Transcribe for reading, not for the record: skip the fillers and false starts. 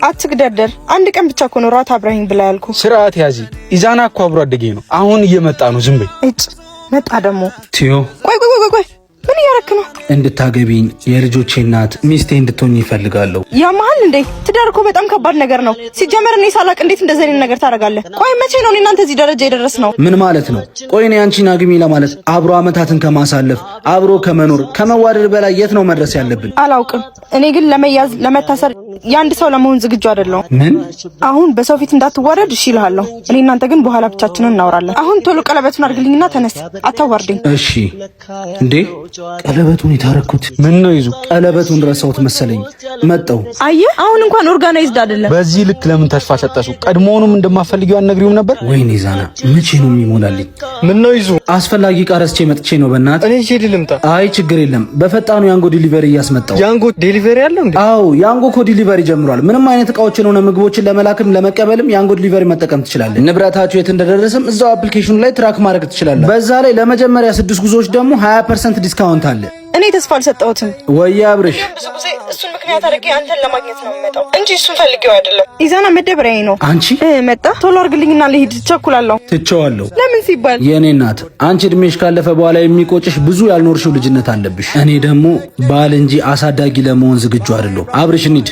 አትግደርደር። አንድ ቀን ብቻ እኮ ነው ራት አብረኸኝ ብላ ያልኩ። ስርዓት ያዚ። ኢዛና እኮ አብሮ አደጌ ነው። አሁን እየመጣ ነው። ዝም በይ። እጭ መጣ ደግሞ ቲዮ። ቆይ ምን እያረክ ነው? እንድታገቢኝ የልጆቼ እናት ሚስቴ እንድትሆኝ ይፈልጋለሁ። ያማል እንዴ? ትዳር እኮ በጣም ከባድ ነገር ነው። ሲጀመር እኔ ሳላቅ እንዴት እንደዚህ አይነት ነገር ታደርጋለህ? ቆይ መቼ ነው እናንተ እዚህ ደረጃ የደረስነው? ምን ማለት ነው? ቆይ እኔ አንቺን አግቢ ለማለት አብሮ አመታትን ከማሳለፍ አብሮ ከመኖር ከመዋደድ በላይ የት ነው መድረስ ያለብን? አላውቅም። እኔ ግን ለመያዝ ለመታሰር የአንድ ሰው ለመሆን ዝግጁ አይደለሁም። ምን? አሁን በሰው ፊት እንዳትዋረድ እሺ እልሃለሁ። እኔ እናንተ ግን በኋላ ብቻችንን እናወራለን። አሁን ቶሎ ቀለበቱን አድርግልኝና ተነስ። አታዋርደኝ። እሺ። እንዴ ቀለበቱን የታረኩት ምን ነው? ይዙ ቀለበቱን ረሳሁት መሰለኝ። መጣው። አየህ አሁን እንኳን ኦርጋናይዝድ አይደለም። በዚህ ልክ ለምን ተስፋ ሰጠሱ? ቀድሞውንም እንደማፈልጊው አልነግሪውም ነበር? ወይኔ ዛና መቼ ነው የሚሞላልኝ? ምን ነው? ይዙ አስፈላጊ ቃረስቼ መጥቼ ነው። በእናትህ እኔ ሄድ ልምጣ። አይ ችግር የለም። በፈጣኑ ያንጎ ዲሊቨሪ እያስመጣው። ያንጎ ዲሊቨሪ አለው እንዴ? አዎ ያንጎ ኮ ዲሊቨሪ ጀምሯል። ምንም አይነት እቃዎችን ሆነ ምግቦችን ለመላክም ለመቀበልም ያንጎ ዲሊቨሪ መጠቀም ትችላለህ። ንብረታችሁ የት እንደደረሰም እዛው አፕሊኬሽኑ ላይ ትራክ ማድረግ ትችላለህ። በዛ ላይ ለመጀመሪያ 6 ጉዞዎች ደግሞ 20% ዲስካውንት አለ። እኔ ተስፋ አልሰጠሁትም። ወይ አብርሽ፣ ብዙ ጊዜ እሱን ምክንያት አድርጌ አንተን ለማግኘት ነው የምመጣው እንጂ እሱን ፈልጌው አይደለም። ኢዛና መደበሪያዬ ነው። አንቺ መጣ። ቶሎ አድርግልኝና ልሂድ፣ ቸኩላለሁ። ትቼዋለሁ። ለምን ሲባል የኔ እናት፣ አንቺ እድሜሽ ካለፈ በኋላ የሚቆጭሽ ብዙ ያልኖርሽው ልጅነት አለብሽ። እኔ ደግሞ ባል እንጂ አሳዳጊ ለመሆን ዝግጁ አይደለሁ። አብርሽ እንሂድ።